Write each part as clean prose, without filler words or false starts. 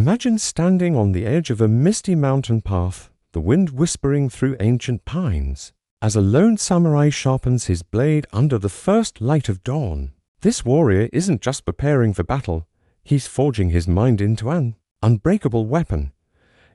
Imagine standing on the edge of a misty mountain path, the wind whispering through ancient pines, as a lone samurai sharpens his blade under the first light of dawn. This warrior isn't just preparing for battle, he's forging his mind into an unbreakable weapon.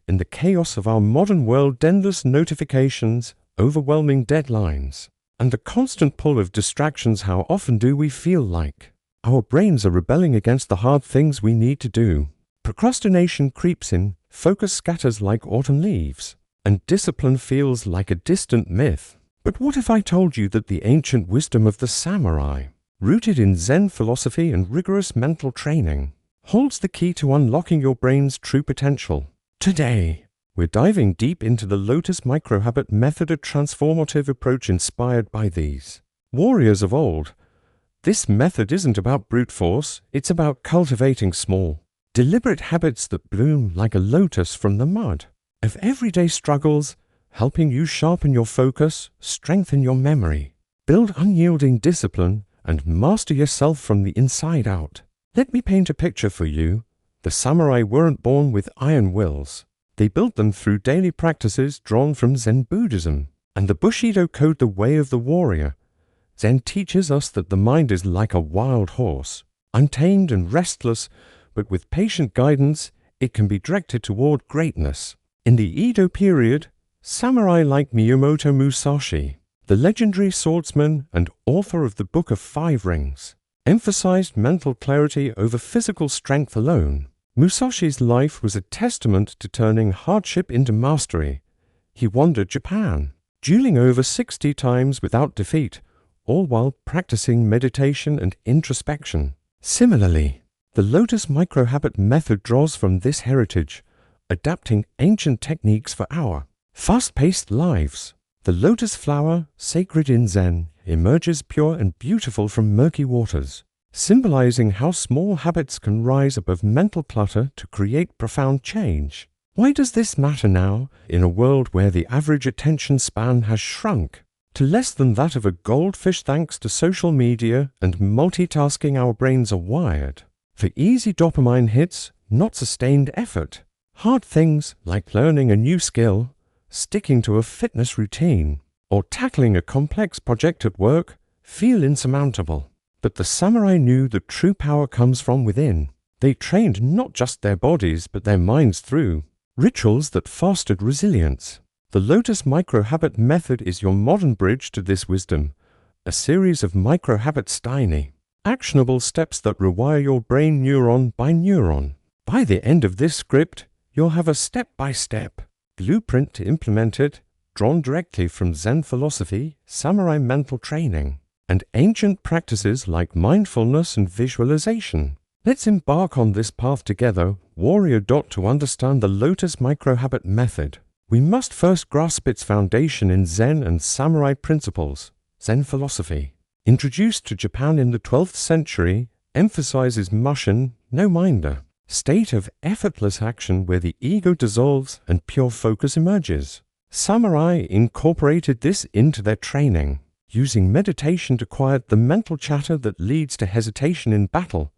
In the chaos of our modern world, endless notifications, overwhelming deadlines, and the constant pull of distractions, how often do we feel like our brains are rebelling against the hard things we need to do? Procrastination creeps in, focus scatters like autumn leaves, and discipline feels like a distant myth. But what if I told you that the ancient wisdom of the samurai, rooted in Zen philosophy and rigorous mental training, holds the key to unlocking your brain's true potential? Today, we're diving deep into the Lotus Microhabit method, a transformative approach inspired by these warriors of old. This method isn't about brute force, it's about cultivating small, deliberate habits that bloom like a lotus from the mud of everyday struggles, helping you sharpen your focus, strengthen your memory, build unyielding discipline, and master yourself from the inside out. Let me paint a picture for you. The samurai weren't born with iron wills. They built them through daily practices drawn from Zen Buddhism and the Bushido code, the way of the warrior. Zen teaches us that the mind is like a wild horse, untamed and restless, but with patient guidance, it can be directed toward greatness. In the Edo period, samurai like Miyamoto Musashi, the legendary swordsman and author of the Book of Five Rings, emphasized mental clarity over physical strength alone. Musashi's life was a testament to turning hardship into mastery. He wandered Japan, dueling over 60 times without defeat, all while practicing meditation and introspection. Similarly, the Lotus Microhabit method draws from this heritage, adapting ancient techniques for our fast-paced lives. The lotus flower, sacred in Zen, emerges pure and beautiful from murky waters, symbolizing how small habits can rise above mental clutter to create profound change. Why does this matter now, in a world where the average attention span has shrunk to less than that of a goldfish thanks to social media and multitasking? Our brains are wired for easy dopamine hits, not sustained effort. Hard things like learning a new skill, sticking to a fitness routine, or tackling a complex project at work feel insurmountable. But the samurai knew that true power comes from within. They trained not just their bodies but their minds through rituals that fostered resilience. The Lotus Microhabit method is your modern bridge to this wisdom, a series of microhabits, tiny, actionable steps that rewire your brain neuron by neuron. By the end of this script, you'll have a step-by-step blueprint to implement it, drawn directly from Zen philosophy, samurai mental training, and ancient practices like mindfulness and visualization. Let's embark on this path together, warrior. To understand the Lotus Microhabit method, we must first grasp its foundation in Zen and samurai principles. Zen philosophy, introduced to Japan in the 12th century, emphasizes mushin, no minder, state of effortless action where the ego dissolves and pure focus emerges. Samurai incorporated this into their training, using meditation to quiet the mental chatter that leads to hesitation in battle.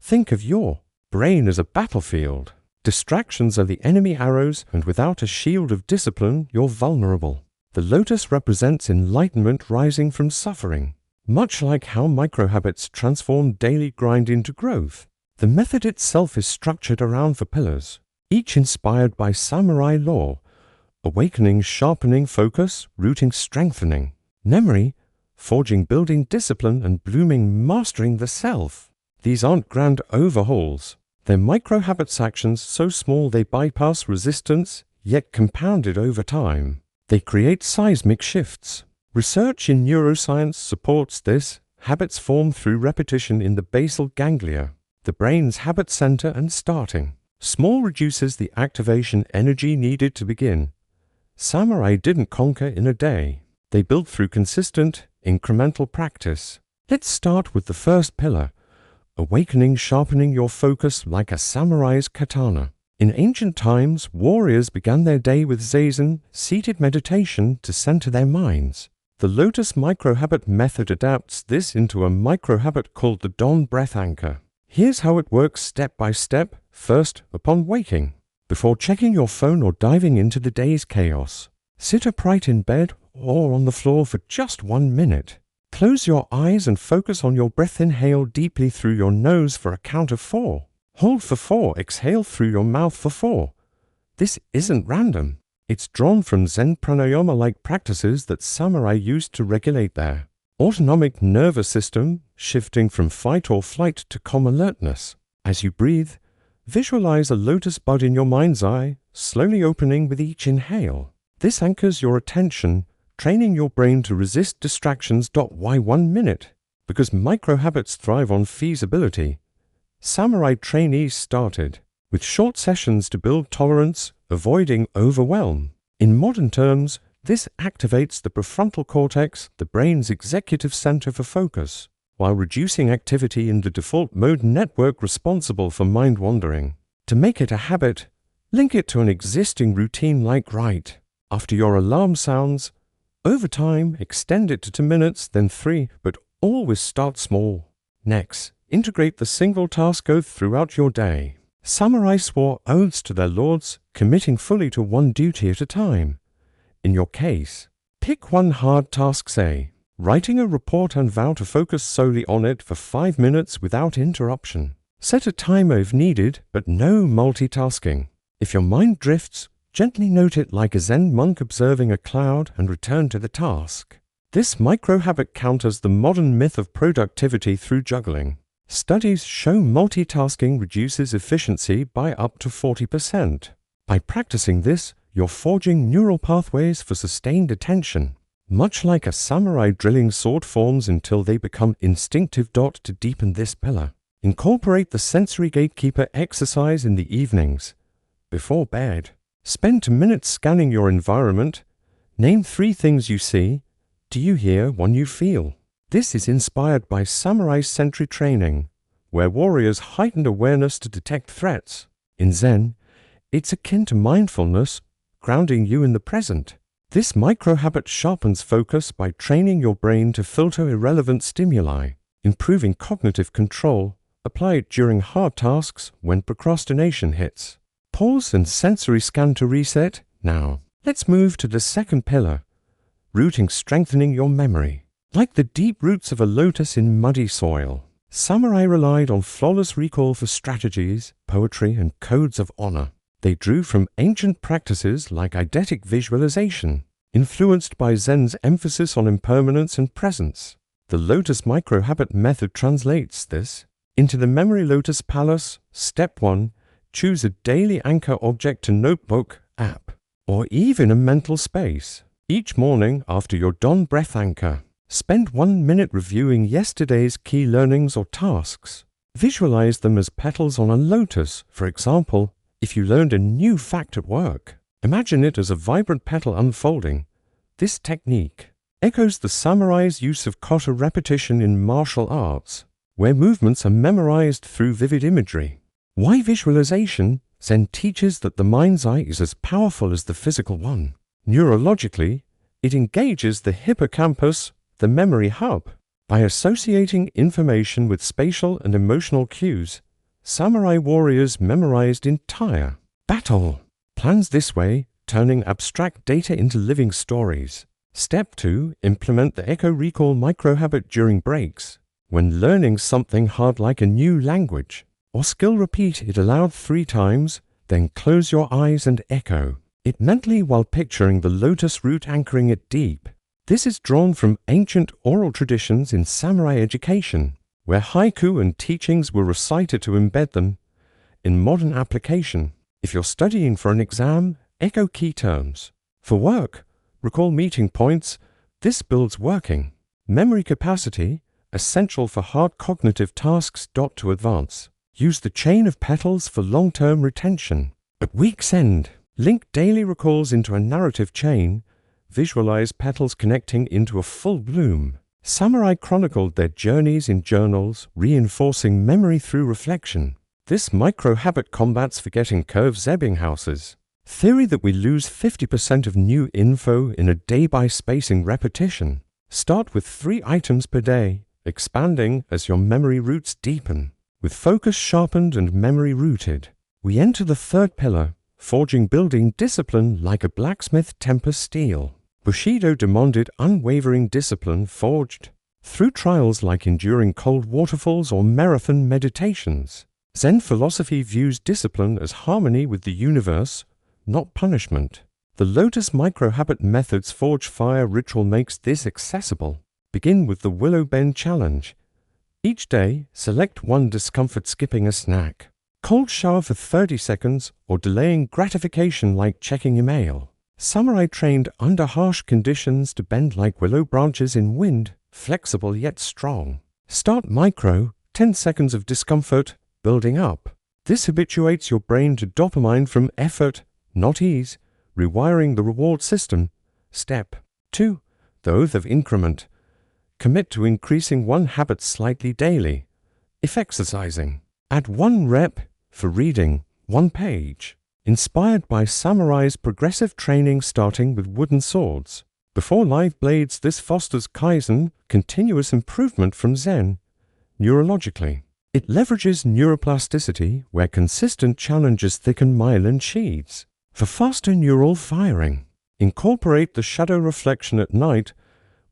Think of your brain as a battlefield. Distractions are the enemy arrows, and without a shield of discipline, you're vulnerable. The lotus represents enlightenment rising from suffering. Much like how microhabits transform daily grind into growth, the method itself is structured around 4 pillars, each inspired by samurai law: awakening, sharpening focus, rooting, strengthening memory, forging, building discipline, and blooming, mastering the self. These aren't grand overhauls. They're microhabits, actions so small they bypass resistance, yet compounded over time. They create seismic shifts. Research in neuroscience supports this. Habits form through repetition in the basal ganglia, the brain's habit center, and starting small reduces the activation energy needed to begin. Samurai didn't conquer in a day. They built through consistent, incremental practice. Let's start with the first pillar: awakening, sharpening your focus like a samurai's katana. In ancient times, warriors began their day with zazen, seated meditation to center their minds. The Lotus Microhabit method adapts this into a microhabit called the Dawn Breath Anchor. Here's how it works step by step. First, upon waking. Before checking your phone or diving into the day's chaos, sit upright in bed or on the floor for just 1 minute. Close your eyes and focus on your breath. Inhale deeply through your nose for a count of 4. Hold for 4. Exhale through your mouth for 4. This isn't random. It's drawn from Zen pranayama-like practices that samurai used to regulate their autonomic nervous system, shifting from fight or flight to calm alertness. As you breathe, visualize a lotus bud in your mind's eye, slowly opening with each inhale. This anchors your attention, training your brain to resist distractions. Why 1 minute? Because microhabits thrive on feasibility. Samurai trainees started with short sessions to build tolerance, avoiding overwhelm. In modern terms, this activates the prefrontal cortex, the brain's executive center for focus, while reducing activity in the default mode network responsible for mind wandering. To make it a habit, link it to an existing routine like right after your alarm sounds. Over time, extend it to 2 minutes, then 3, but always start small. Next, integrate the single task oath throughout your day. Samurai swore oaths to their lords, committing fully to one duty at a time. In your case, pick one hard task, say, writing a report, and vow to focus solely on it for 5 minutes without interruption. Set a timer if needed, but no multitasking. If your mind drifts, gently note it like a Zen monk observing a cloud and return to the task. This microhabit counters the modern myth of productivity through juggling. Studies show multitasking reduces efficiency by up to 40%. By practicing this, you're forging neural pathways for sustained attention, much like a samurai drilling sword forms until they become instinctive. To deepen this pillar, incorporate the sensory gatekeeper exercise in the evenings. Before bed, spend 2 minutes scanning your environment. Name 3 things you see. Do you hear? 1 you feel. This is inspired by samurai sentry training, where warriors heightened awareness to detect threats. In Zen, it's akin to mindfulness, grounding you in the present. This microhabit sharpens focus by training your brain to filter irrelevant stimuli, improving cognitive control. Apply it during hard tasks when procrastination hits. Pause and sensory scan to reset. Now, let's move to the second pillar, rooting, strengthening your memory. Like the deep roots of a lotus in muddy soil, samurai relied on flawless recall for strategies, poetry, and codes of honor. They drew from ancient practices like eidetic visualization, influenced by Zen's emphasis on impermanence and presence. The Lotus microhabit method translates this into the memory Lotus Palace. Step 1. Choose a daily anchor object to notebook, app, or even a mental space. Each morning after your dawn breath anchor, spend 1 minute reviewing yesterday's key learnings or tasks. Visualize them as petals on a lotus. For example, if you learned a new fact at work, imagine it as a vibrant petal unfolding. This technique echoes the samurai's use of kata repetition in martial arts, where movements are memorized through vivid imagery. Why visualization? Zen teaches that the mind's eye is as powerful as the physical one. Neurologically, it engages the hippocampus, the memory hub. By associating information with spatial and emotional cues, samurai warriors memorized entire battle plans this way, turning abstract data into living stories. Step 2. Implement the echo recall microhabit during breaks. When learning something hard like a new language or skill, repeat it aloud 3 times, then close your eyes and echo it mentally while picturing the lotus root anchoring it deep. This is drawn from ancient oral traditions in samurai education, where haiku and teachings were recited to embed them in modern application. If you're studying for an exam, echo key terms. For work, recall meeting points. This builds working memory capacity, essential for hard cognitive tasks. To advance, use the chain of petals for long-term retention. At week's end, link daily recalls into a narrative chain. Visualize petals connecting into a full bloom. Samurai chronicled their journeys in journals, reinforcing memory through reflection. This microhabit combats forgetting curve Ebbinghouse's theory that we lose 50% of new info in a day by spacing repetition. Start with 3 items per day, expanding as your memory roots deepen. with focus sharpened and memory rooted. We enter the third pillar, forging building discipline like a blacksmith tempers steel. Bushido demanded unwavering discipline forged through trials like enduring cold waterfalls or marathon meditations. Zen philosophy views discipline as harmony with the universe, not punishment. The Lotus Microhabit Method's Forge Fire ritual makes this accessible. Begin with the Willow Bend Challenge. Each day, select one discomfort, skipping a snack, cold shower for 30 seconds, or delaying gratification like checking email. Samurai trained under harsh conditions to bend like willow branches in wind, flexible yet strong. Start micro, 10 seconds of discomfort, building up. This habituates your brain to dopamine from effort, not ease, rewiring the reward system. Step 2. The Oath of Increment. Commit to increasing one habit slightly daily. If exercising, add 1 rep for reading 1 page. Inspired by samurai's progressive training starting with wooden swords. Before live blades, this fosters Kaizen, continuous improvement from Zen. Neurologically, it leverages neuroplasticity where consistent challenges thicken myelin sheaths. For faster neural firing, incorporate the shadow reflection at night.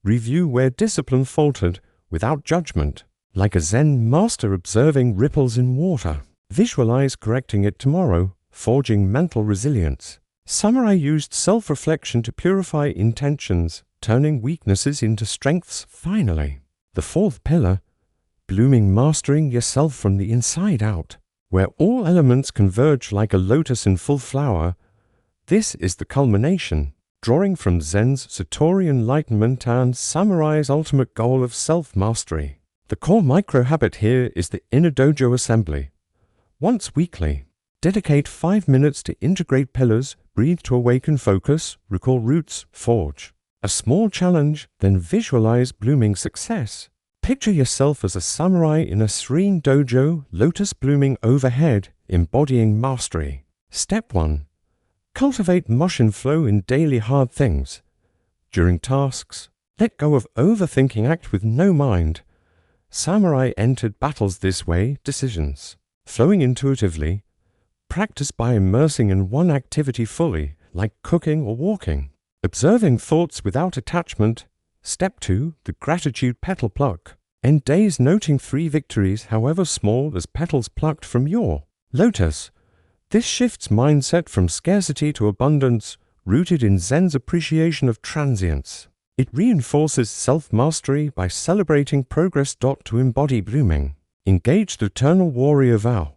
Review where discipline faltered without judgment, like a Zen master observing ripples in water. Visualize correcting it tomorrow, forging mental resilience. Samurai used self-reflection to purify intentions, turning weaknesses into strengths. Finally, the fourth pillar, blooming, mastering yourself from the inside out, where all elements converge like a lotus in full flower. This is the culmination, drawing from Zen's Satori enlightenment and Samurai's ultimate goal of self-mastery. The core microhabit here is the inner dojo assembly. Once weekly, dedicate 5 minutes to integrate pillars, breathe to awaken focus, recall roots, forge. A small challenge, then visualize blooming success. Picture yourself as a samurai in a serene dojo, lotus blooming overhead, embodying mastery. Step 1. Cultivate motion flow in daily hard things. During tasks, let go of overthinking, act with no mind. Samurai entered battles this way, decisions flowing intuitively. Practice by immersing in one activity fully, like cooking or walking. Observing thoughts without attachment. Step 2. The gratitude petal pluck. End days noting 3 victories, however small, as petals plucked from your lotus. This shifts mindset from scarcity to abundance, rooted in Zen's appreciation of transience. It reinforces self-mastery by celebrating progress. To embody blooming. Engage the eternal warrior vow.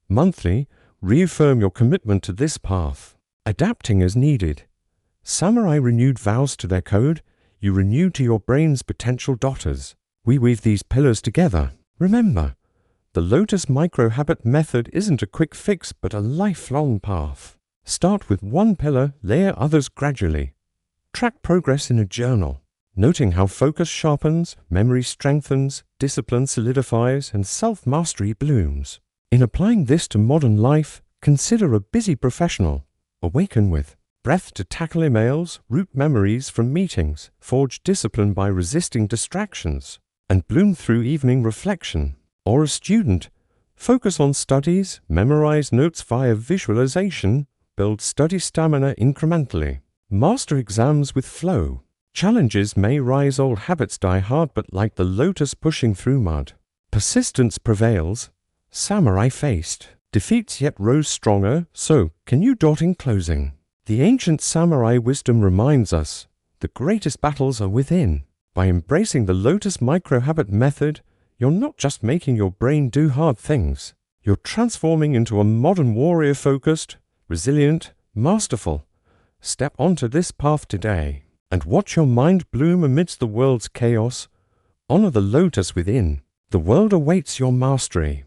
Monthly, reaffirm your commitment to this path, adapting as needed. Samurai renewed vows to their code. You renew to your brain's potential daughters. We weave these pillars together. Remember, the Lotus Microhabit method isn't a quick fix but a lifelong path. Start with one pillar, layer others gradually. Track progress in a journal, noting how focus sharpens, memory strengthens, discipline solidifies, and self-mastery blooms. In applying this to modern life, consider a busy professional. Awaken with breath to tackle emails, root memories from meetings, forge discipline by resisting distractions, and bloom through evening reflection. Or a student, focus on studies, memorize notes via visualization, build study stamina incrementally. Master exams with flow. Challenges may rise, old habits die hard, but like the lotus pushing through mud, persistence prevails. Samurai faced defeats yet rose stronger, so can you. In closing, the ancient samurai wisdom reminds us the greatest battles are within. By embracing the Lotus Microhabit method, you're not just making your brain do hard things, you're transforming into a modern warrior, focused, resilient, masterful. Step onto this path today and watch your mind bloom amidst the world's chaos. Honor the lotus within. The world awaits your mastery.